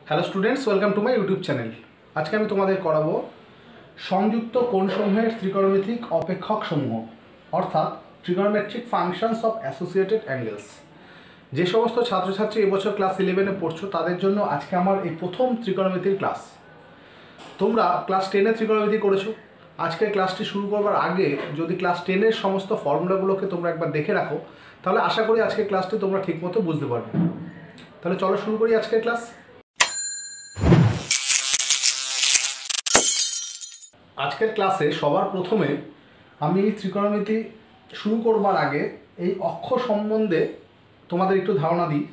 Hello students, welcome to my YouTube channel. আজকে আমি তোমাদের করাবো সংযুক্ত কোণসমূহের ত্রিকোণমিতিক অপেক্ষক সমূহ, অর্থাৎ trigonometric functions of associated angles. যে সমস্ত ছাত্রছাত্রী এবছর ক্লাস 11-এ পড়ছো তাদের জন্য আজকে আমার এই প্রথম ত্রিকোণমিতির ক্লাস। তোমরা ক্লাস 10-এ ত্রিকোণমিতি করেছো। আজকের ক্লাসটি শুরু করবার আগে যদি ক্লাস 10-এর সমস্ত ফর্মুলাগুলোকে তোমরা একবার দেখে রাখো, তাহলে আশা করি আজকের ক্লাসটি তোমরা ঠিকমতো বুঝতে পারবে। তাহলে চলো শুরু করি আজকের ক্লাস। আজকের ক্লাসে সবার প্রথমে আমি ত্রিকোণমিতি শুরু করবার আগে এই অক্ষ সম্বন্ধে তোমাদের একটু ধারণা দিই,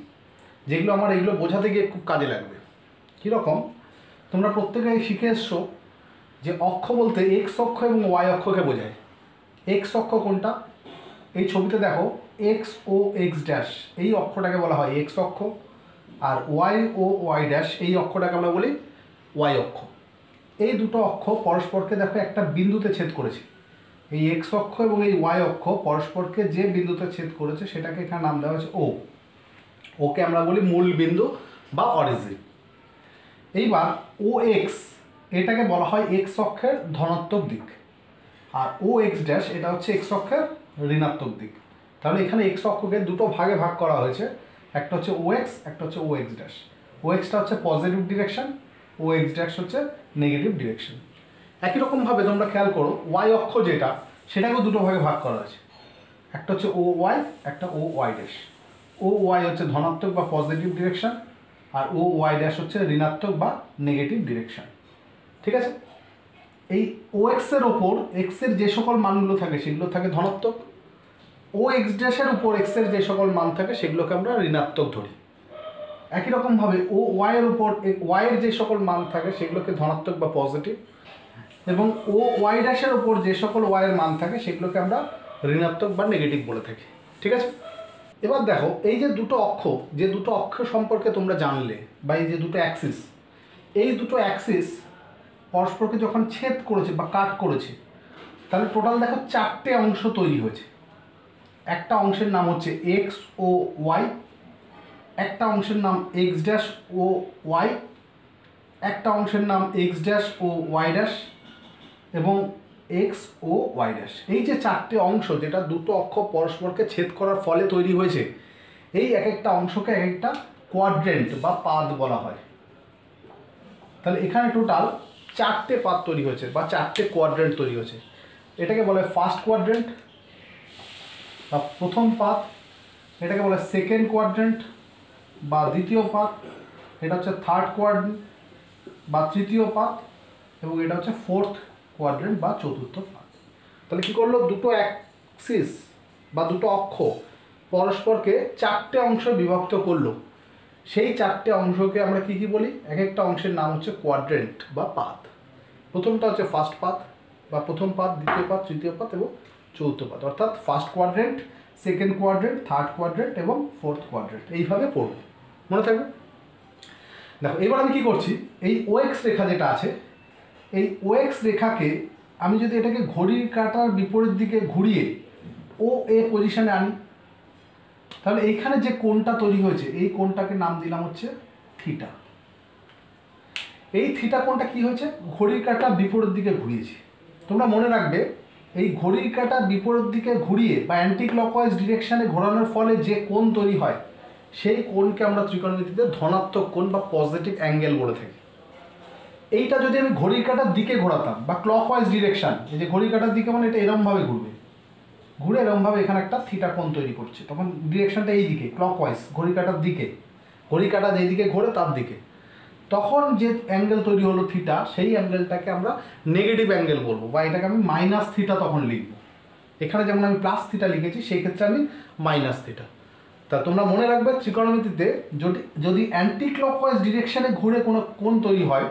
যেগুলো আমার এগুলো বোঝাতে গিয়ে খুব কাজে লাগবে। কীরকম, তোমরা প্রত্যেকেই শিখে এসছো যে অক্ষ বলতে এক্স অক্ষ এবং ওয়াই অক্ষকে বোঝায়। এক্স অক্ষ কোনটা? এই ছবিতে দেখো, এক্স ও এক্স ড্যাশ এই অক্ষটাকে বলা হয় এক্স অক্ষ, আর ওয়াই ও ওয়াই ড্যাশ এই অক্ষটাকে আমরা বলি ওয়াই অক্ষ। এই দুটো অক্ষ পরস্পরকে দেখো একটা বিন্দুতে ছেদ করেছে। এই এক্স অক্ষ এবং এই ওয়াই অক্ষ পরস্পরকে যে বিন্দুতে ছেদ করেছে সেটাকে এখানে নাম দেওয়া হয়েছে ও। ওকে আমরা বলি মূল বিন্দু বা অরিজিন। এইবার ও এক্স এটাকে বলা হয় এক্স অক্ষের ধনাত্মক দিক, আর ও এক্স ড্যাশ এটা হচ্ছে এক্স অক্ষের ঋণাত্মক দিক। তাহলে এখানে এক্স অক্ষকে দুটো ভাগে ভাগ করা হয়েছে, একটা হচ্ছে ও এক্স, একটা হচ্ছে ও এক্স ড্যাশ। ও এক্সটা হচ্ছে পজিটিভ ডিরেকশন, ও এক্স ড্যাশ হচ্ছে নেগেটিভ ডিরেকশন। একই রকমভাবে তোমরা খেয়াল করো, ওয়াই অক্ষ যেটা সেটাকেও দুটো ভাগে ভাগ করা আছে, একটা হচ্ছে ও ওয়াই, একটা ও ওয়াই ড্যাশ। ও ওয়াই হচ্ছে ধনাত্মক বা পজিটিভ ডিরেকশন, আর ও ওয়াই ড্যাশ হচ্ছে ঋণাত্মক বা নেগেটিভ ডিরেকশন। ঠিক আছে? এই ও এক্সের ওপর এক্সের যে সকল মানগুলো থাকে সেগুলো থাকে ধনাত্মক, ও এক্স ড্যাশের উপর এক্সের যে সকল মান থাকে সেগুলোকে আমরা ঋণাত্মক ধরি। একই রকমভাবে ও ওয়াইয়ের উপর ওয়াইয়ের যে সকল মান থাকে সেগুলোকে ধনাত্মক বা পজিটিভ, এবং ও ওয়াই ড্যাশের উপর যে সকল ওয়াইয়ের মান থাকে সেগুলোকে আমরা ঋণাত্মক বা নেগেটিভ বলে থাকি। ঠিক আছে? এবার দেখো, এই যে দুটো অক্ষ সম্পর্কে তোমরা জানলে, বা এই যে দুটো অ্যাক্সিস, এই দুটো অ্যাক্সিস পরস্পরকে যখন ছেদ করেছে বা কাট করেছে, তাহলে টোটাল দেখো চারটে অংশ তৈরি হয়েছে। একটা অংশের নাম হচ্ছে এক্স ও ওয়াই, একটা অংশের নাম এক্স ড্যাশ ও ওয়াই, একটা অংশের নাম x dash O Y dash, এবং এক্স ও ওয়াই ড্যাশ। এই যে চারটে অংশ যেটা দুটো অক্ষ পরস্পরকে ছেদ করার ফলে তৈরি হয়েছে, এই এক একটা অংশকে এক একটা কোয়াড্রেন্ট বা পাদ বলা হয়। তাহলে এখানে টোটাল চারটে পাদ তৈরি হয়েছে বা চারটে কোয়াড্রেন্ট তৈরি হয়েছে। এটাকে বলে ফার্স্ট কোয়াড্রেন্ট বা প্রথম পাদ, এটাকে বলে সেকেন্ড কোয়াড্রেন্ট বা দ্বিতীয় পাদ, এটা হচ্ছে থার্ড কোয়াড্রেন্ট বা তৃতীয় পাদ, এবং এটা হচ্ছে ফোর্থ কোয়াড্রেন্ট বা চতুর্থ পাদ। তাহলে কী করলো, দুটো অ্যাক্সিস বা দুটো অক্ষ পরস্পরকে চারটে অংশ বিভক্ত করলো। সেই চারটে অংশকে আমরা কী কী বলি? এক একটা অংশের নাম হচ্ছে কোয়াড্রেন্ট বা পাদ। প্রথমটা হচ্ছে ফার্স্ট পাদ বা প্রথম পাদ, দ্বিতীয় পাদ, তৃতীয় পাদ এবং চতুর্থ পাদ, অর্থাৎ first quadrant, second quadrant, third quadrant এবং ফোর্থ কোয়াড্রেন্ট। এইভাবে পড়ব, মনে থাকবে? দেখো, এবার আমি কী করছি, এই ওএক্স রেখা যেটা আছে, এই ওএক্স রেখাকে আমি যদি এটাকে ঘড়ির কাঁটার বিপরীত দিকে ঘুরিয়ে ও এ পজিশনে আনি, তাহলে এইখানে যে কোণটা তৈরি হয়েছে এই কোণটাকে নাম দিলাম হচ্ছে থিটা। এই থিটা কোণটা কি হয়েছে? ঘড়ির কাঁটা বিপরীত দিকে ঘুরিয়েছি। তোমরা মনে রাখবে, এই ঘড়ির কাঁটা বিপরীত দিকে ঘুরিয়ে বা অ্যান্টি ক্লকওয়াইজ ডিরেকশানে ঘোরানোর ফলে যে কোণ তৈরি হয় সেই কোণকে আমরা ত্রিকোণমিতিতে ধনাত্মক কোণ বা পজিটিভ অ্যাঙ্গেল বলে থাকি। এইটা যদি আমি ঘড়ির কাঁটার দিকে ঘোরাতাম বা ক্লকওয়াইজ ডিরেকশান, এই যে ঘড়ির কাঁটার দিকে মানে এটা এরমভাবে ঘুরবে, ঘুরে এরমভাবে এখানে একটা থিটা কোণ তৈরি করছে, তখন ডিরেকশানটা এই দিকে ক্লকওয়াইজ, ঘড়ির কাঁটার দিকে, ঘড়ির কাঁটা যেই দিকে ঘোরে তার দিকে, তখন যে অ্যাঙ্গেল তৈরি হলো থিটা, সেই অ্যাঙ্গেলটাকে আমরা নেগেটিভ অ্যাঙ্গেল বলবো, বা এটাকে আমি মাইনাস থিটা তখন লিখবো। এখানে যেমন আমি প্লাস থিটা লিখেছি, সেই ক্ষেত্রে আমি মাইনাস থিটা। তা তোমরা মনে রাখবে, ত্রিকোণমিতিতে যদি অ্যান্টি ক্লকওয়াইজ ডিরেকশানে ঘুরে কোনো কোণ তৈরি হয়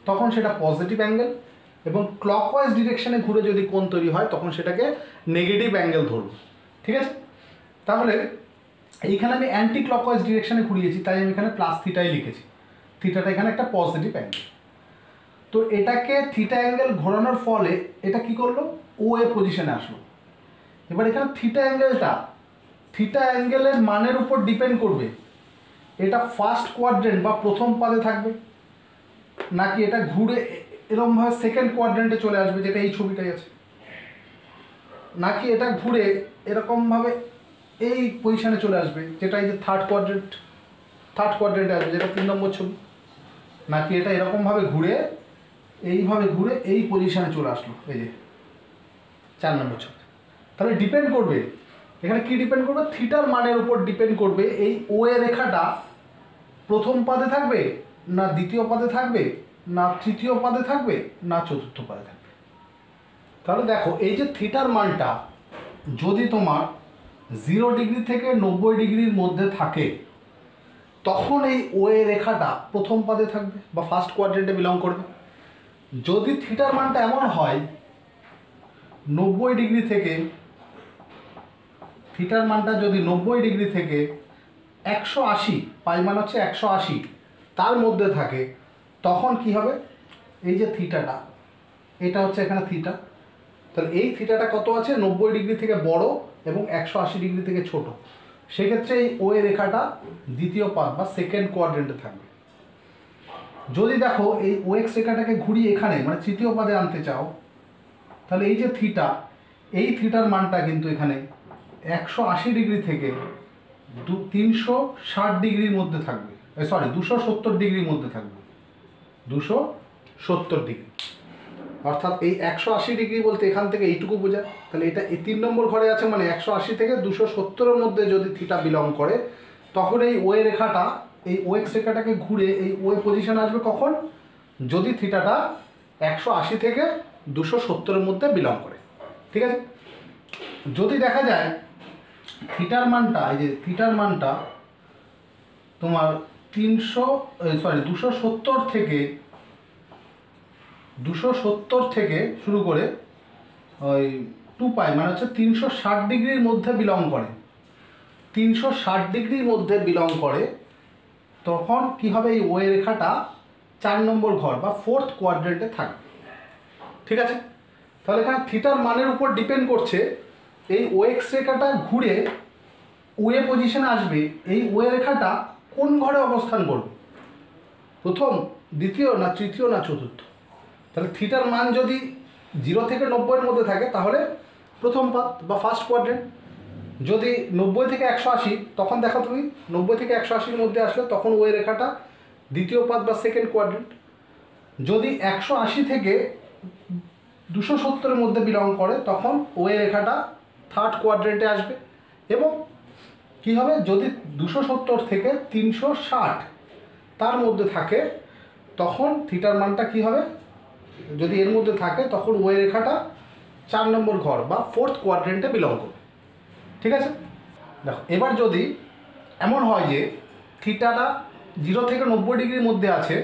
তখন সেটা পজিটিভ অ্যাঙ্গেল, এবং ক্লকওয়াইজ ডিরেকশানে ঘুরে যদি কোণ তৈরি হয় তখন সেটাকে নেগেটিভ অ্যাঙ্গেল ধরব। ঠিক আছে? তাহলে এইখানে আমি অ্যান্টি ক্লকওয়াইজ ডিরেকশানে ঘুরিয়েছি, তাই আমি এখানে প্লাস থিটাই লিখেছি। থিটাটা এখানে একটা পজিটিভ অ্যাঙ্গেল। তো এটাকে থিটা অ্যাঙ্গেল ঘোরানোর ফলে এটা কি করলো, ও এ পজিশনে আসলো। এবার এখানে থিটা অ্যাঙ্গেলের মানের উপর ডিপেন্ড করবে এটা ফার্স্ট কোয়াড্রেন্ট বা প্রথম পাদে থাকবে, নাকি এটা ঘুরে এরকমভাবে সেকেন্ড কোয়াড্রেন্টে চলে আসবে, যেটা এই ছবিটাই আছে, নাকি এটা ঘুরে এরকমভাবে এই পজিশানে চলে আসবে, যেটা এই যে থার্ড কোয়াড্রেন্টে আসবে, যেটা 3 নম্বর ছবি, নাকি এটা এরকমভাবে ঘুরে এইভাবে ঘুরে এই পজিশানে চলে আসলো, এই যে 4 নম্বর ছবি। তাহলে ডিপেন্ড করবে এখানে কি ডিপেন্ড করবে, থিটার মানের উপর ডিপেন্ড করবে এই ও এ রেখাটা প্রথম পাদে থাকবে না দ্বিতীয় পাদে থাকবে না তৃতীয় পাদে থাকবে না চতুর্থ পাদে থাকবে। তাহলে দেখো এই যে থিটার মানটা যদি তোমার 0 ডিগ্রি থেকে 90 ডিগ্রির মধ্যে থাকে, তখন এই ও এ রেখাটা প্রথম পাদে থাকবে বা ফার্স্ট কোয়াড্রেন্টে বিলং করবে। যদি থিটার মানটা এমন হয় 90 ডিগ্রি থেকে, থিটার মানটা যদি 90 ডিগ্রি থেকে 180, পাই মান হচ্ছে 180, তার মধ্যে থাকে, তখন কি হবে, এই যে থিটাটা, এটা হচ্ছে এখানে থিটা, তাহলে এই থিটাটা কত আছে, 90 ডিগ্রি থেকে বড় এবং 180 ডিগ্রি থেকে ছোট, সেক্ষেত্রে এই ও এ রেখাটা দ্বিতীয় পাদ বা সেকেন্ড কোয়াড্রেন্টে থাকবে। যদি দেখো এই ও এক্স রেখাটাকে ঘুরিয়ে এখানে মানে তৃতীয় পাদে আনতে চাও, তাহলে এই যে থিটা, এই থিটার মানটা কিন্তু এখানে 180 ডিগ্রি থেকে 360 ডিগ্রির মধ্যে থাকবে, 270 ডিগ্রির মধ্যে থাকবে, 270 ডিগ্রি। অর্থাৎ এই 180 ডিগ্রি বলতে এখান থেকে এইটুকু বোঝায়। তাহলে এটা এই 3 নম্বর ঘরে আছে, মানে 180 থেকে 270-এর মধ্যে যদি থিটা বিলং করে, তখন এই ও এ রেখাটা এই ও এক্স রেখাটাকে ঘুরে এই ও এ পজিশন আসবে কখন, যদি থিটাটা 180 থেকে 270-এর মধ্যে বিলং করে। ঠিক আছে, যদি দেখা যায় থিটার মানটা, এই যে থিটার মানটা তোমার 270 থেকে শুরু করে ওই 2 পাই মানে হচ্ছে 360 ডিগ্রির মধ্যে বিলং করে, 360 ডিগ্রির মধ্যে বিলং করে, তখন কি হবে, এই ও এ রেখাটা 4 নম্বর ঘর বা ফোর্থ কোয়াড্রেন্টে থাকবে। ঠিক আছে, তাহলে এখানে থিটার মানের উপর ডিপেন্ড করছে এই ও এক্স রেখাটা ঘুরে ও এ পজিশনে আসবে, এই ও এ রেখাটা কোন ঘরে অবস্থান করবে, প্রথম, দ্বিতীয় না তৃতীয় না চতুর্থ। তাহলে থিটার মান যদি 0 থেকে 90-এর মধ্যে থাকে তাহলে প্রথম পাদ বা ফার্স্ট কোয়াড্রেন্ট, যদি 90 থেকে 180, তখন দেখো তুমি 90 থেকে 180-এর মধ্যে আসলে তখন ও এ রেখাটা দ্বিতীয় পাদ বা সেকেন্ড কোয়াড্রেন্ট। যদি 180 থেকে 270-এর মধ্যে বিলং করে, তখন ও এ রেখাটা থার্ড কোয়াড্রেন্টে আসবে। এবং কি হবে, যদি 270 থেকে 360 তার মধ্যে থাকে, তখন থিটার মানটা কি হবে, যদি এর মধ্যে থাকে তখন ও এ রেখাটা 4 নম্বর ঘর বা ফোর্থ কোয়াড্রেন্টে বিলং করবে। ঠিক আছে, দেখো এবার যদি এমন হয় যে থিটাটা 0 থেকে 90 ডিগ্রির মধ্যে আছে,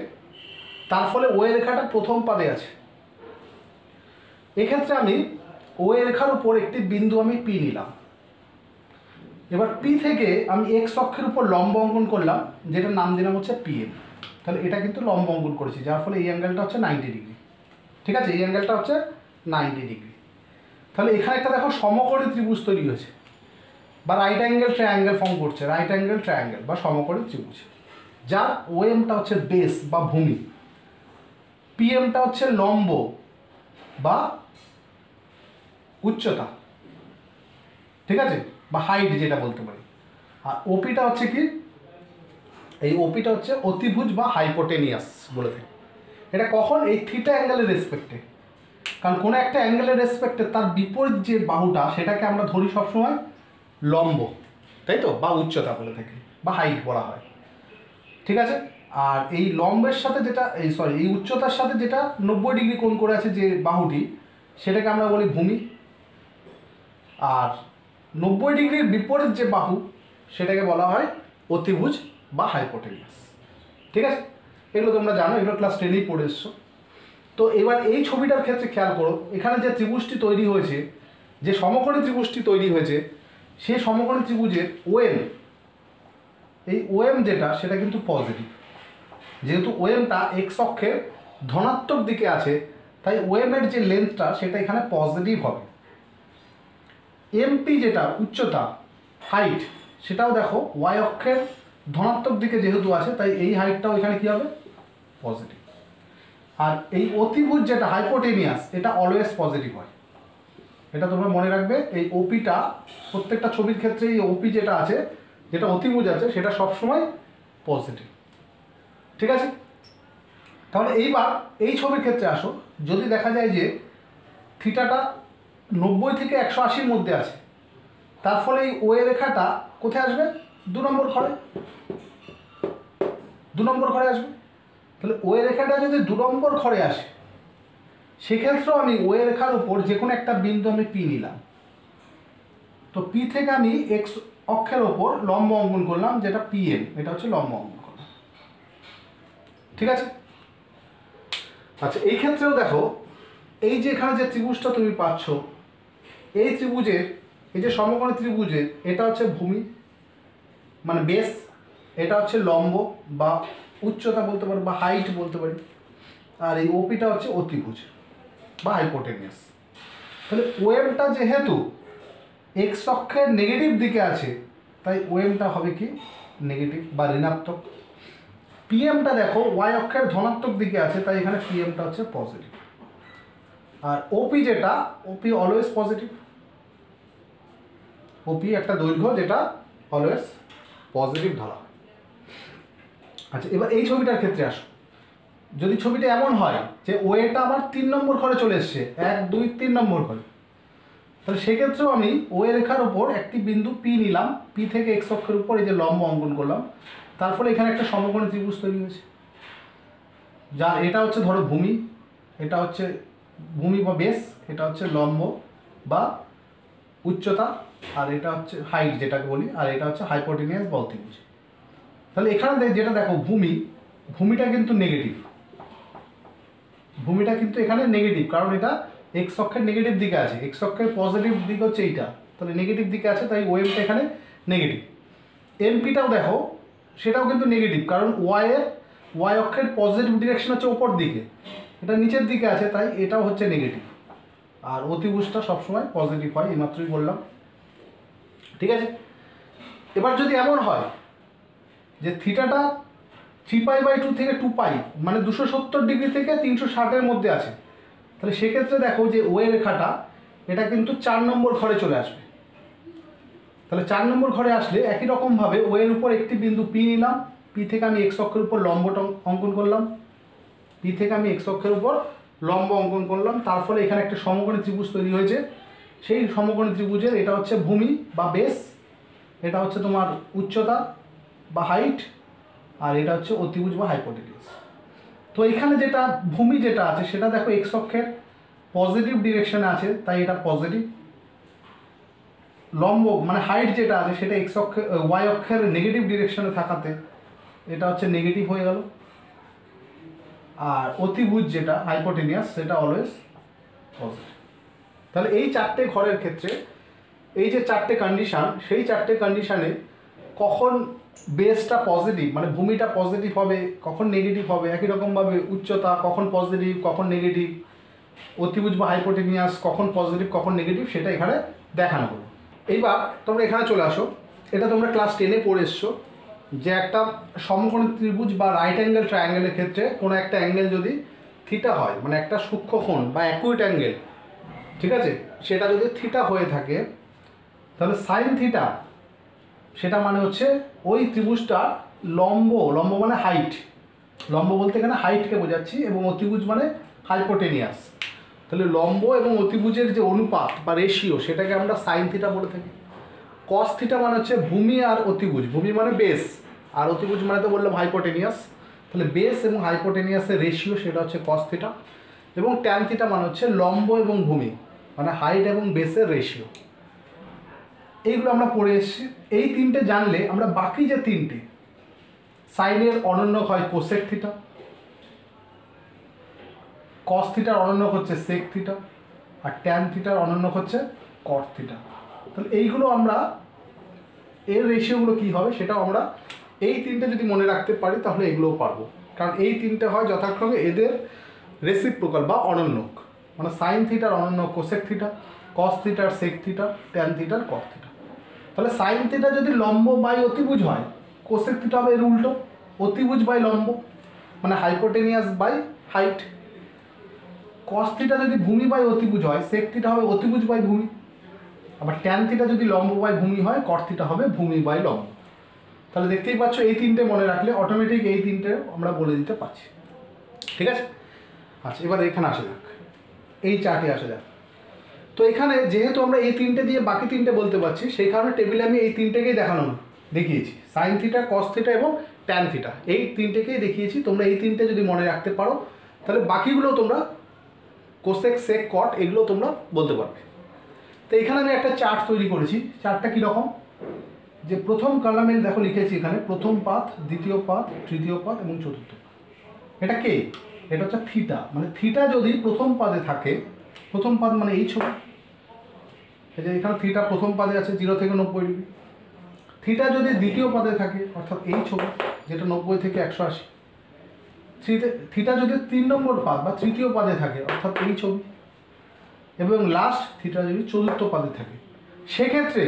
তার ফলে ও এ রেখাটা প্রথম পাদে আছে, এক্ষেত্রে আমি ও এ রেখার উপর একটি বিন্দু আমি পি নিলাম। এবার পি থেকে আমি এক্স অক্ষের উপর লম্ব অঙ্কন করলাম, যেটার নাম দিলাম হচ্ছে পি এম। তাহলে এটা কিন্তু লম্ব অঙ্কন করেছি, যার ফলে এই অ্যাঙ্গেলটা হচ্ছে 90 ডিগ্রি। ঠিক আছে, এই অ্যাঙ্গেলটা হচ্ছে 90 ডিগ্রি। তাহলে এখানে একটা দেখো সমকোণী ত্রিভুজ তৈরি হয়েছে, বা রাইট অ্যাঙ্গেল ট্রায়াঙ্গেল ফর্ম করছে, রাইট অ্যাঙ্গেল ট্রায়াঙ্গেল বা সমকোণী ত্রিভুজ, যার ও এমটা হচ্ছে বেস বা ভূমি, পি এমটা হচ্ছে লম্ব বা উচ্চতা, ঠিক আছে, বা হাইট যেটা বলতে পারি। আর ওপিটা হচ্ছে কি, এই ওপিটা হচ্ছে অতিভুজ বা হাইপোটেনিয়াস বলে থাকি। এটা কখন, এই থিটা অ্যাঙ্গেলের রেসপেক্টে, কারণ কোনো একটা অ্যাঙ্গেলের রেসপেক্টে তার বিপরীত যে বাহুটা সেটাকে আমরা ধরি সবসময় লম্ব, তাই তো, বা উচ্চতা বলে থাকি বা হাইট বলা হয়। ঠিক আছে, আর এই লম্বের সাথে যেটা এই উচ্চতার সাথে যেটা 90 ডিগ্রি কোণ করে আছে যে বাহুটি, সেটাকে আমরা বলি ভূমি। আর 90 ডিগ্রির বিপরীত যে বাহু সেটাকে বলা হয় অতিভুজ বা হাইপোটেনিয়াস। ঠিক আছে, এগুলো তোমরা জানো, এগুলো ক্লাস 10-এই পড়ে এসছো। তো এবার এই ছবিটার ক্ষেত্রে খেয়াল করো, এখানে যে ত্রিভুজটি তৈরি হয়েছে, যে সমকোণী ত্রিভুজটি তৈরি হয়েছে, সেই সমকোণী ত্রিভুজের ওএম, এই ওএম যেটা সেটা কিন্তু পজিটিভ। যেহেতু ওএমটা এক্স অক্ষের ধনাত্মক দিকে আছে, তাই ওএমের যে লেন্থটা সেটা এখানে পজিটিভ হবে। এমপি যেটা উচ্চতা, হাইট, সেটাও দেখো ওয়াই অক্ষের ধনাত্মক দিকে যেহেতু আছে তাই এই হাইটটাও এখানে কী হবে, পজিটিভ। আর এই অতিভুজ যেটা হাইপোটেনিয়াস এটা অলওয়েজ পজিটিভ হয়, এটা তোমরা মনে রাখবে। এই ওপিটা প্রত্যেকটা ছবির ক্ষেত্রে এই ওপি যেটা আছে, যেটা অতিভুজ আছে, সেটা সবসময় পজিটিভ। ঠিক আছে, তাহলে এইবার এই ছবির ক্ষেত্রে আসো, যদি দেখা যায় যে থিটাটা 90 থেকে 180-র মধ্যে আছে, তার ফলে এই ওয়ে রেখাটা কোথায় আসবে, 2 নম্বর ঘরে, 2 নম্বর ঘরে আসবে। তাহলে ওয়ে রেখাটা যদি 2 নম্বর ঘরে আসে, সেক্ষেত্রেও আমি ওয়ে রেখার উপর যে কোনো একটা বিন্দু আমি পি নিলাম। তো পি থেকে আমি এক্স অক্ষের ওপর লম্ব অঙ্কন করলাম, যেটা পিএম, এটা হচ্ছে লম্ব অঙ্কন করলাম। ঠিক আছে, আচ্ছা এই ক্ষেত্রেও দেখো, এই যে এখানে যে ত্রিভুজটা তুমি পাচ্ছ, এই ত্রিভুজের, এই যে সমকোণী ত্রিভুজের, এটা হচ্ছে ভূমি মানে বেস, এটা হচ্ছে লম্ব বা উচ্চতা বলতে পারি বা হাইট বলতে পারি, আর এই ওপিটা হচ্ছে অতিভুজ বা হাইপোটেনিয়াস। তাহলে ওএমটা যেহেতু এক্স অক্ষের নেগেটিভ দিকে আছে, তাই ওএমটা হবে কি, নেগেটিভ বা ঋণাত্মক। পিএমটা দেখো ওয়াই অক্ষের ধনাত্মক দিকে আছে, তাই এখানে পিএমটা হচ্ছে পজিটিভ। আর ওপি যেটা, ওপি অলওয়েজ পজিটিভ। ওপি একটা দৈর্ঘ্য যেটা অলওয়েজ পজিটিভ ধরা হয়। আচ্ছা এবার এই ছবিটার ক্ষেত্রে আসো, যদি ছবিটা এমন হয় যে ওয়েটা আমার 3 নম্বর ঘরে চলে এসছে, 1 2 3 নম্বর ঘরে, তাহলে সেক্ষেত্রেও আমি ওয়ে রেখার ওপর একটি বিন্দু পি নিলাম, পি থেকে এক্স অক্ষের উপর এই যে লম্ব অঙ্কন করলাম, তার ফলে এখানে একটা সমকোণী ত্রিভুজ তৈরি হয়েছে, যা এটা হচ্ছে ধরো ভূমি, এটা হচ্ছে ভূমি বা বেস, এটা হচ্ছে লম্ব বা উচ্চতা, আর এটা হচ্ছে হাইট যেটাকে বলি, আর এটা হচ্ছে হাইপোটেনিয়াস বা অতিভুজ। তাহলে এখানে যেটা দেখো ভূমি, ভূমিটা কিন্তু নেগেটিভ, ভূমিটা কিন্তু এখানে নেগেটিভ, কারণ এটা এক্স অক্ষের নেগেটিভ দিকে আছে, এক্স অক্ষের পজিটিভ দিক হচ্ছে এইটা, তাহলে নেগেটিভ দিকে আছে, তাই ওএমটা এখানে নেগেটিভ। এমপিটাও দেখো, সেটাও কিন্তু নেগেটিভ, কারণ ওয়াই অক্ষের পজিটিভ ডিরেকশন হচ্ছে ওপর দিকে, এটা নিচের দিকে আছে, তাই এটাও হচ্ছে নেগেটিভ। আর অতিভুজটা সবসময় পজিটিভ হয়, এইমাত্রই বললাম। ঠিক আছে, এবার যদি এমন হয় যে থিটাটা 3π/2 থেকে 2π মানে 270 ডিগ্রি থেকে 360-এর মধ্যে আছে, তাহলে সেক্ষেত্রে দেখো যে ওয়ে রেখাটা এটা কিন্তু 4 নম্বর ঘরে চলে আসবে। তাহলে 4 নম্বর ঘরে আসলে একই রকমভাবে ওয়ের উপর একটি বিন্দু পি নিলাম, পি থেকে আমি এক্স অক্ষের উপর লম্ব অঙ্কন করলাম, পি থেকে আমি এক্স অক্ষের উপর লম্ব অঙ্কন করলাম, তার ফলে এখানে একটা সমকোণী ত্রিভুজ তৈরি হয়েছে। সেই সমকোণী ত্রিভুজের এটা হচ্ছে ভূমি বা বেস, এটা হচ্ছে তোমার উচ্চতা বা হাইট, আর এটা হচ্ছে অতিভুজ বা হাইপোটেনিয়াস। তো এখানে যেটা ভূমি যেটা আছে সেটা দেখো এক্স অক্ষের পজিটিভ ডিরেকশনে আছে, তাই এটা পজিটিভ। লম্ব মানে হাইট যেটা আছে সেটা এক্স অক্ষের ওয়াই অক্ষের নেগেটিভ ডিরেকশনে থাকাতে এটা হচ্ছে নেগেটিভ হয়ে গেল। আর অতিভুজ যেটা হাইপোটেনিয়াস সেটা অলওয়েজ পজিটিভ। তাহলে এই 4টে ঘরের ক্ষেত্রে এই যে 4টে কন্ডিশন, সেই 4টে কন্ডিশনে কখন বেসটা পজিটিভ মানে ভূমিটা পজিটিভ হবে, কখন নেগেটিভ হবে, একই রকমভাবে উচ্চতা কখন পজিটিভ কখন নেগেটিভ, অতিভুজ বা হাইপোটেনিয়াস কখন পজিটিভ কখন নেগেটিভ, সেটা এখানে দেখানো হলো। এইবার তোমরা এখানে চলে আসো, এটা তোমরা ক্লাস 10-এ পড়ে এসছো যে একটা সমকোণী ত্রিভুজ বা রাইট অ্যাঙ্গেল ট্রায়াঙ্গেলের ক্ষেত্রে কোনো একটা অ্যাঙ্গেল যদি থিটা হয়, মানে একটা সূক্ষ্মকোণ বা অ্যাকুইট অ্যাঙ্গেল, ঠিক আছে, সেটা যদি থিটা হয়ে থাকে, তাহলে সাইন থিটা সেটা মানে হচ্ছে ওই ত্রিভুজটা লম্ব, লম্ব মানে হাইট, লম্ব বলতে এখানে হাইটকে বোঝাচ্ছি, এবং অতিভুজ মানে হাইপোটেনিয়াস। তাহলে লম্ব এবং অতিভুজের যে অনুপাত বা রেশিও সেটাকে আমরা সাইন থিটা বলে থাকি। কস থিটা মানে হচ্ছে ভূমি আর অতিভুজ, ভূমি মানে বেস আর অতিভুজ মানে তো বললাম হাইপোটেনিয়াস, তাহলে বেস এবং হাইপোটেনিয়াসের রেশিও সেটা হচ্ছে কস থিটা। এবং ট্যান থিটা মানে হচ্ছে লম্ব এবং ভূমি মানে হাইট এবং বেসের রেশিও। এইগুলো আমরা পড়ে এসেছি। এই 3টে জানলে আমরা বাকি যে 3টে, সাইনের অনন্যক হয় কোসেক থিটা, কস থিটার অনন্যক হচ্ছে সেক থিটা, আর ট্যান থিটার অনন্যক হচ্ছে কট থিটা। তাহলে এইগুলো আমরা এর রেশিওগুলো কী হবে সেটাও আমরা এই 3টে যদি মনে রাখতে পারি তাহলে এগুলোও পারবো, কারণ এই 3টে হয় যথাক্রমে এদের রেসিপ্রোকাল বা অনন্যক, মানে সাইন থিটার অনন্যক কোসেক থিটা, কস থিটার সেক থিটা, ট্যান থিটার কট থিটা। তাহলে সাইন থিটা যদি লম্ব বাই অতিভুজ হয়, কোসেক থিটা হবে এর উল্টো, অতিভুজ বাই লম্ব, মানে hypotenuse by height. Cos theta যদি ভূমি বাই অতিভুজ হয়, সেক থিটা হবে অতিভুজ বাই ভূমি। আবার ট্যান থিটা যদি লম্ব বাই ভূমি হয়, কট থিটা হবে ভূমি বাই লম্ব। তাহলে দেখতেই পাচ্ছ এই তিনটে মনে রাখলে অটোমেটিক এই তিনটে আমরা বলে দিতে পারছি। ঠিক আছে, আচ্ছা এবার এখানে আসা যাক, এই চার্টে আসা যাক। তো এখানে যেহেতু আমরা এই তিনটে দিয়ে বাকি তিনটে বলতে পারছি, সেই কারণে টেবিলে আমি এই তিনটেকেই দেখিয়েছি, সাইন থিটা, কস থিটা এবং ট্যান থিটা, এই তিনটেকেই দেখিয়েছি। তোমরা এই তিনটে যদি মনে রাখতে পারো, তাহলে বাকিগুলো তোমরা কোসেক, সেক, কট এগুলো তোমরা বলতে পারবে। তো এখানে আমি একটা চার্ট তৈরি করেছি। চার্টটা কীরকম, যে প্রথম কলামে দেখো লিখেছি এখানে প্রথম পাত, দ্বিতীয় পাত, তৃতীয় পাত এবং চতুর্থ পাত। এটা কে? এটা হচ্ছে থিটা। মানে থিটা যদি প্রথম পাদে থাকে, প্রথম পাদ মানে এই ছবি, এই যে এখানে থিটা প্রথম পাদে আছে 0 থেকে 90 ডিগ্রি। থিটা যদি দ্বিতীয় পাদে থাকে, অর্থাৎ এই ছবি যেটা 90 থেকে 180। থিটা যদি 3 নম্বর পাদ বা তৃতীয় পাদে থাকে, অর্থাৎ এই ছবি, এবং লাস্ট থিটা যদি চতুর্থ পাদে থাকে, সেক্ষেত্রে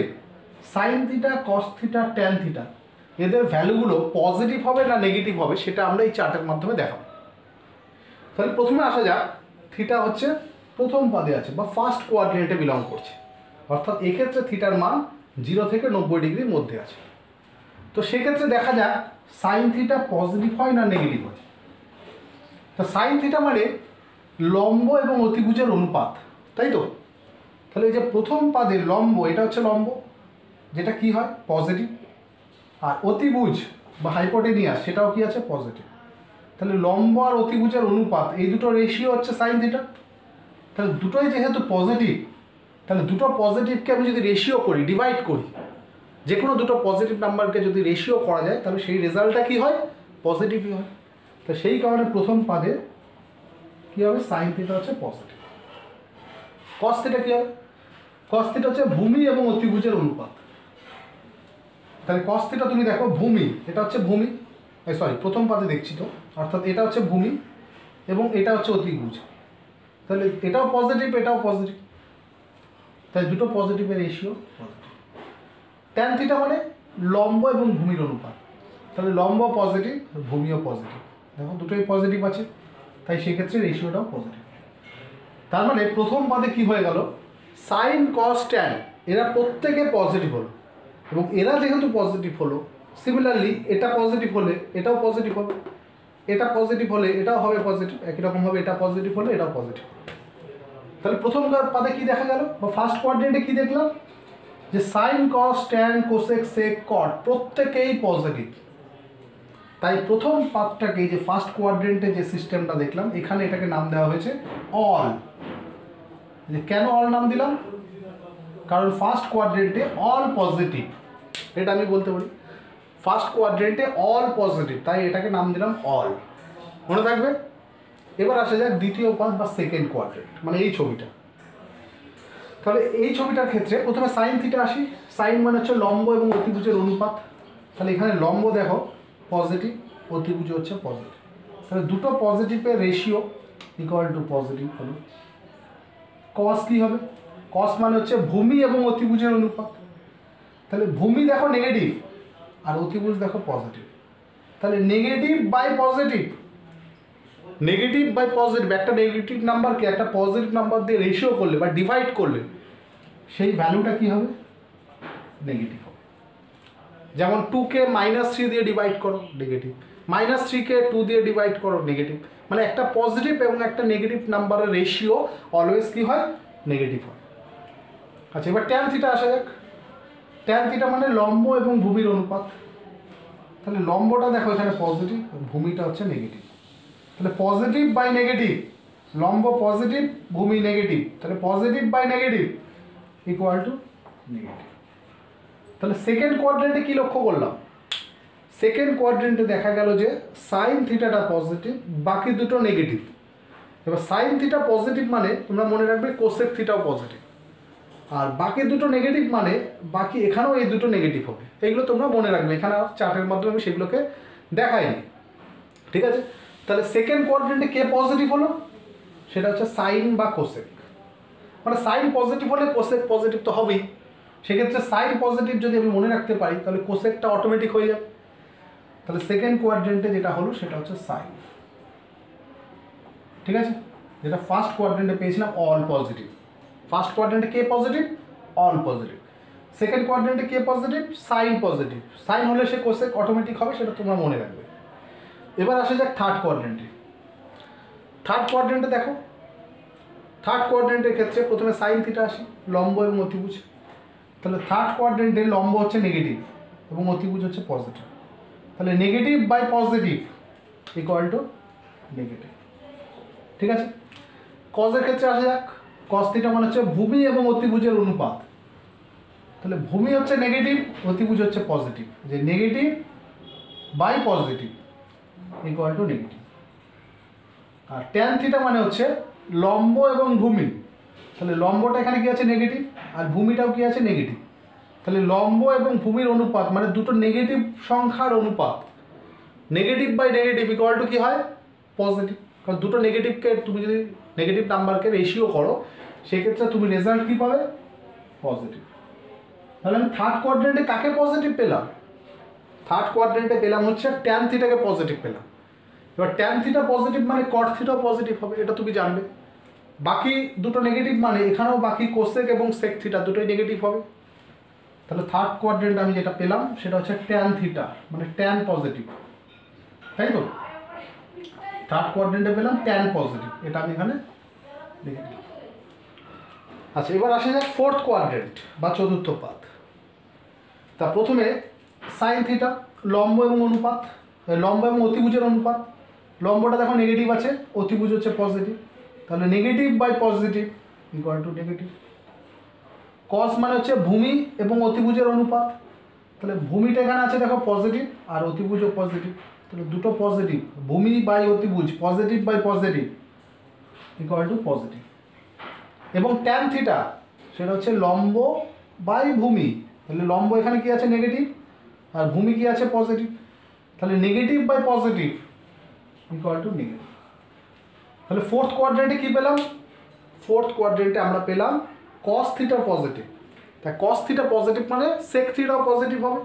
sine theta, cos theta, tan theta এদের ভ্যালুগুলো পজিটিভ হবে না নেগেটিভ হবে, সেটা আমরা এই চার্টের মাধ্যমে দেখাবো। তাহলে প্রথমে আসা যাক, থিটা হচ্ছে প্রথম পাদে আছে বা ফার্স্ট কোয়াড্রেন্টে বিলং করছে, অর্থাৎ এক্ষেত্রে থিটার মান 0 থেকে 90 ডিগ্রির মধ্যে আছে। তো সেক্ষেত্রে দেখা যাক সাইন থিটা পজিটিভ হয় না নেগেটিভ হয়। তো সাইন থিটা মানে লম্ব এবং অতিভুজের অনুপাত, তাই তো? তাহলে এই যে প্রথম পাদের লম্ব, এটা হচ্ছে লম্ব, যেটা কি হয় পজিটিভ, আর অতিভুজ বা হাইপোটেনিয়াস সেটাও কি আছে পজিটিভ। তাহলে লম্ব আর অতিভুজের অনুপাত, এই দুটো রেশিও হচ্ছে সাইন থিটা। তাহলে দুটোই যেহেতু পজিটিভ, তাহলে দুটো পজিটিভকে আমি যদি রেশিও করি, ডিভাইড করি, যে কোনো দুটো পজিটিভ নাম্বারকে যদি রেশিও করা যায়, তাহলে সেই রেজাল্টটা কী হয় পজিটিভই হয়। তো সেই কারণে প্রথম পাদে কী হবে, সাইন থিটা হচ্ছে পজিটিভ। কস থিটা কী হবে, কস থিটা হচ্ছে ভূমি এবং অতিভুজের অনুপাত। তাহলে কস থিটা তুমি দেখো ভূমি, এটা হচ্ছে ভূমি, সরি প্রথম পাদে দেখছি তো, অর্থাৎ এটা হচ্ছে ভূমি এবং এটা হচ্ছে অতিভুজ। তাহলে এটাও পজিটিভ, এটাও পজিটিভ, তাই দুটো পজিটিভের রেশিও পজিটিভ। ট্যান থিটা মানে লম্ব এবং ভূমির অনুপাত। তাহলে লম্ব পজিটিভ, ভূমিও পজিটিভ, দেখো দুটোই পজিটিভ আছে, তাই সেক্ষেত্রে রেশিওটাও পজিটিভ। তার মানে প্রথম পাদে কি হয়ে গেল, সাইন, কস, ট্যান এরা প্রত্যেকে পজিটিভ হলো, এবং এরা যেহেতু পজিটিভ হলো, সিমিলারলি এটা পজিটিভ হলে এটাও পজিটিভ হবে, এটা পজিটিভ হলে এটাও হবে পজিটিভ, একই রকমভাবে এটা পজিটিভ হলে এটাও পজিটিভ। তাহলে প্রথম পাদে কি দেখা গেল, বা ফার্স্ট কোয়াড্রেন্টে কি দেখলাম, যে সাইন, কস, ট্যান, কোসেক, সেক, কট প্রত্যেকেই পজিটিভ। তাই প্রথম পাদটাকে, যে ফার্স্ট কোয়াড্রেন্টে যে সিস্টেমটা দেখলাম, এখানে এটাকে নাম দেওয়া হয়েছে অল। যে কেন অল নাম দিলাম, কারণ ফার্স্ট কোয়াড্রেন্টে অল পজিটিভ, এটা আমি বলতে পারি ফার্স্ট কোয়াড্রেন্টে অল পজিটিভ, তাই এটাকে নাম দিলাম অল, মনে থাকবে। এবার আসা যাক দ্বিতীয় পাদ বা সেকেন্ড কোয়াড্রেন্ট, মানে এই ছবিটা। তাহলে এই ছবিটার ক্ষেত্রে প্রথমে সাইন থিটা আসি। সাইন মানে হচ্ছে লম্ব এবং অতিভুজের অনুপাত। তাহলে এখানে লম্ব দেখো পজিটিভ, অতিভুজ হচ্ছে পজিটিভ, তাহলে দুটো পজিটিভের রেশিও ইকুয়াল টু পজিটিভ হলো। কস কী হবে, কস মানে হচ্ছে ভূমি এবং অতিভুজের অনুপাত। তাহলে ভূমি দেখো নেগেটিভ আর অতিভুজ দেখো পজিটিভ, তাহলে negative by positive, negative by positive, একটা নেগেটিভ নাম্বারকে একটা পজিটিভ নাম্বার দিয়ে রেশিও করলে বা ডিভাইড করলে সেই ভ্যালুটা কী হবে নেগেটিভ হবে। যেমন 2কে -3 দিয়ে ডিভাইড করো নেগেটিভ, -3কে 2 দিয়ে ডিভাইড করো নেগেটিভ, মানে একটা পজিটিভ এবং একটা নেগেটিভ নাম্বারের রেশিও অলওয়েজ কী হয় নেগেটিভ হয়। আচ্ছা এবার ট্যান থিটা আসা যাক। ট্যান থিটা মানে লম্ব এবং ভূমির অনুপাত। তাহলে লম্বটা দেখো এখানে পজিটিভ, ভূমিটা হচ্ছে নেগেটিভ, তাহলে পজিটিভ বাই নেগেটিভ, লম্ব পজিটিভ, ভূমি নেগেটিভ, তাহলে positive by negative equal to negative. তাহলে সেকেন্ড কোয়াড্রেন্টে কী লক্ষ্য করলাম, সেকেন্ড কোয়াড্রেন্টে দেখা গেল যে সাইন থিটাটা পজিটিভ, বাকি দুটো নেগেটিভ। এবার সাইন থিটা পজিটিভ মানে তোমরা মনে রাখবে কোসেক থিটাও পজিটিভ, আর বাকি দুটো নেগেটিভ মানে বাকি এখানেও এই দুটো নেগেটিভ হবে, এগুলো তোমরা মনে রাখবে, এখানে আর চার্টের মাধ্যমে আমি সেগুলোকে দেখাইনি, ঠিক আছে। তাহলে সেকেন্ড কোয়াড্রেন্টে কে পজিটিভ হলো, সেটা হচ্ছে সাইন বা কোসেক, মানে সাইন পজিটিভ হলে কোসেক পজিটিভ তো হবেই। সেক্ষেত্রে সাইন পজিটিভ যদি আমি মনে রাখতে পারি, তাহলে কোসেকটা অটোমেটিক হয়ে যাবে। তাহলে সেকেন্ড কোয়াড্রেন্টে যেটা হলো সেটা হচ্ছে সাইন। ঠিক আছে, যেটা ফার্স্ট কোয়াড্রেন্টে পেয়েছিলাম অল পজিটিভ। ফার্স্ট কোয়াড্রেন্টে কে পজিটিভ? All positive. সেকেন্ড কোয়াড্রেন্টে কে পজিটিভ? Sine positive. সাইন হলে সে কোসেক অটোমেটিক হবে, সেটা তোমরা মনে রাখবে। এবার আসা যাক থার্ড কোয়াড্রেন্টে। থার্ড কোয়াড্রেন্টে দেখো, থার্ড কোয়াড্রেন্টের ক্ষেত্রে প্রথমে সাইন থিটা আসি, লম্ব এবং অতিভুজ। তাহলে থার্ড কোয়াড্রেন্টে লম্ব হচ্ছে নেগেটিভ এবং অতিভুজ হচ্ছে পজিটিভ। তাহলে negative by positive equal to negative. ঠিক আছে, কজের ক্ষেত্রে আসা যাক। কস থিটা মানে হচ্ছে ভূমি এবং অতিভুজের অনুপাত। তাহলে ভূমি হচ্ছে নেগেটিভ, অতিভুজ হচ্ছে পজিটিভ, যে negative by positive equal to negative. আর ট্যান থিটা মানে হচ্ছে লম্ব এবং ভূমি। তাহলে লম্বটা এখানে কি আছে? নেগেটিভ, আর ভূমিটাও কি আছে? নেগেটিভ। তাহলে লম্ব এবং ভূমির অনুপাত মানে দুটো নেগেটিভ সংখ্যার অনুপাত, negative by negative equal to কী হয়? পজিটিভ। কারণ দুটো নেগেটিভকে তুমি যদি নেগেটিভ নাম্বারকে রেশিও করো, সেক্ষেত্রে তুমি রেজাল্ট কী পাবে? পজিটিভ। তাহলে আমি থার্ড কোয়াড্রেন্টে কাকে পজিটিভ পেলাম? থার্ড কোয়াড্রেন্টে পেলাম হচ্ছে ট্যান থিটাকে পজিটিভ পেলাম। এবার ট্যান থিটা পজিটিভ মানে কট থিটাও পজিটিভ হবে, এটা তুমি জানবে। বাকি দুটো নেগেটিভ মানে এখানেও বাকি কোসেক এবং সেক থিটা দুটোই নেগেটিভ হবে। তাহলে থার্ড কোয়াড্রেন্ট আমি যেটা পেলাম সেটা হচ্ছে ট্যান থিটা মানে ট্যান পজিটিভ, তাই তো? থার্ড কোয়াড্রেন্টে পেলাম ট্যান পজিটিভ, এটা আমি এখানে লিখে দিলাম। আচ্ছা, এবার আসা যাক ফোর্থ কোয়াড্রেন্ট বা চতুর্থ পাত। তা প্রথমে সাইন থিটা, লম্ব এবং অনুপাত, লম্ব এবং অতিভুজের অনুপাত। লম্বটা দেখো নেগেটিভ আছে, অতিভুজ হচ্ছে পজিটিভ, তাহলে negative by positive equal to negative. Cos মানে হচ্ছে ভূমি এবং অতিভুজের অনুপাত। তাহলে ভূমিটা এখানে আছে দেখো পজিটিভ, আর অতিভুজও পজিটিভ, তাহলে দুটো পজিটিভ, ভূমি বাই অতিভুজ, positive by positive equal to positive. এবং ট্যান থিটা সেটা হচ্ছে লম্ব বাই ভূমি, তাহলে লম্ব এখানে কি আছে? নেগেটিভ, আর ভূমি কি আছে? পজিটিভ, তাহলে negative by positive equal to negative. তাহলে ফোর্থ কোয়াড্রেন্টে কী পেলাম? ফোর্থ কোয়াড্রেন্টে আমরা পেলাম কস থিটা পজিটিভ। তাই কস থিটা পজিটিভ মানে সেক থিটাও পজিটিভ হবে।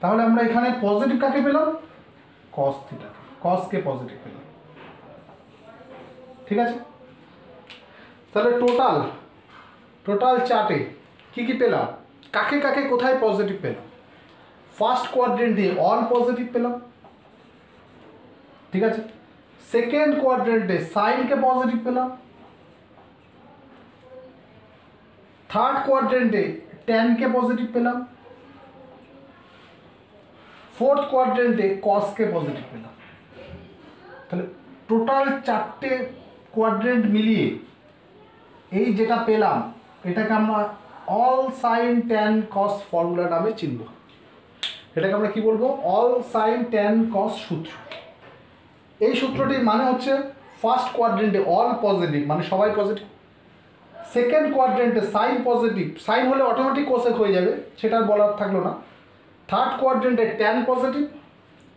তাহলে আমরা এখানে পজিটিভ কাকে পেলাম? কস থিটা, কসকে পজিটিভ পেলাম। ঠিক আছে, তাহলে টোটাল চার্টে কী কী পেলাম, কাকে কাকে কোথায় পজিটিভ পেলাম? ফার্স্ট কোয়াড্রেন্টে অল পজিটিভ পেলাম। ঠিক আছে, সেকেন্ড কোয়াড্রেন্টে সাইনকে পজিটিভ পেলাম। থার্ড কোয়াড্রেন্টে ট্যানকে পজিটিভ পেলাম। ফোর্থ কোয়াড্রেন্টে কসকে পজিটিভ পেলাম। তাহলে টোটাল চারটে কোয়াড্রেন্ট মিলিয়ে এই যেটা পেলাম এটাকে আমরা all sine tan cos formula নামে চিনব। এটাকে আমরা কি বলবো? অল সাইন ট্যান কস সূত্র। এই সূত্রটির মানে হচ্ছে ফার্স্ট কোয়াড্রেন্টে অল পজিটিভ মানে সবাই পজিটিভ, সেকেন্ড কোয়াড্রেন্টে সাইন পজিটিভ, সাইন হলে অটোমেটিক কোসেক হয়ে যাবে, সেটা আর বলার থাকলো না। থার্ড কোয়াড্রেন্টে ট্যান পজিটিভ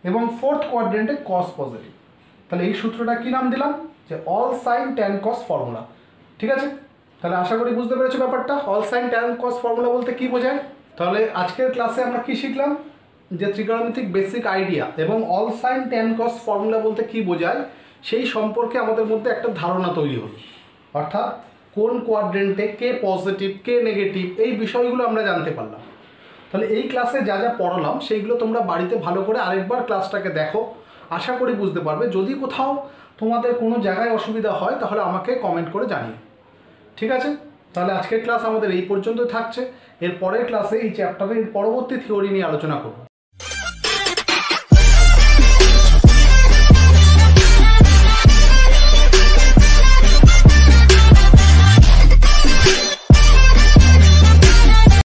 এবং ফোর্থ কোয়াড্রেন্টে কস পজিটিভ। তাহলে এই সূত্রটা কী নাম দিলাম? যে all sine tan cos formula. ঠিক আছে, তাহলে আশা করি বুঝতে পেরেছো ব্যাপারটা, all sine tan cos formula বলতে কী বোঝায়। তাহলে আজকের ক্লাসে আমরা কী শিখলাম? যে ত্রিকোণমিতিক বেসিক আইডিয়া এবং all sine tan cos formula বলতে কী বোঝায় সেই সম্পর্কে আমাদের মধ্যে একটা ধারণা তৈরি হলো। অর্থাৎ কোন কোয়াড্রেন্টে কে পজিটিভ কে নেগেটিভ এই বিষয়গুলো আমরা জানতে পারলাম। তাহলে এই ক্লাসে যা যা পড়ালাম সেইগুলো তোমরা বাড়িতে ভালো করে আরেকবার ক্লাসটাকে দেখো, আশা করি বুঝতে পারবে। যদি কোথাও তোমাদের কোনো জায়গায় অসুবিধা হয় তাহলে আমাকে কমেন্ট করে জানিও। ঠিক আছে, তাহলে আজকের ক্লাস আমাদের এই পর্যন্তই থাকছে। এর পরের ক্লাসে এই চ্যাপ্টারের পরবর্তী থিওরি নিয়ে আলোচনা করব।